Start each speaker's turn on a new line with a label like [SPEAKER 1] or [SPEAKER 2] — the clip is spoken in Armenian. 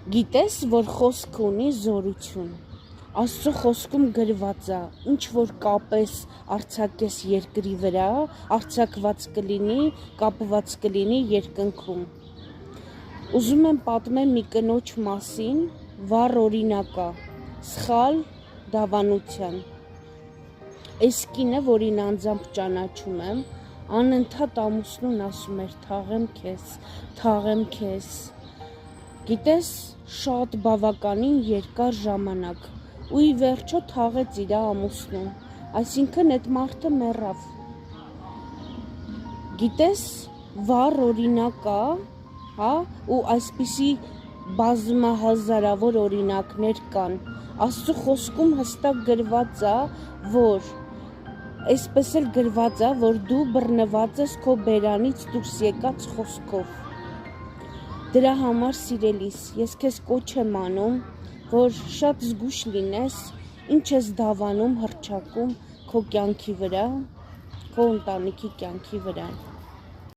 [SPEAKER 1] Գիտես, որ խոսք ունի զորություն, Աստծո խոսքում գրված է, ինչ որ կապես, արձակես երկրի վրա, արձակված կլինի, կապված կլինի երկնքում։ Ուզում եմ պատմեմ մի կնոջ մասին, վառ օրինակա, սխալ դավանության։ Այս կինը, որին անձամբ ճանաչում եմ, անընդհատ ամուսնուն ասում էր թաղեմ քեզ, գիտես, շատ բավականին երկար ժամանակ, ու ի վերջո թաղեց իր ամուսնուն, այսինքն այդ մարդը մեռավ։ Գիտես, վառ օրինակ է, հա, ու այսպիսի բազմահազարավոր օրինակներ կան։ Աստծո խոսքում հստակ գրված է, որ այսպես էլ գրված է, որ դու բռնված ես քո բերանից դուրս եկած խոսքով։ Դրա համար, սիրելիս, ես քեզ կոչ եմ անում, որ շատ զգույշ լինես, ինչ ես դավանում, հռչակում քո կյանքի վրա, քո ընտանիքի կյանքի վրա։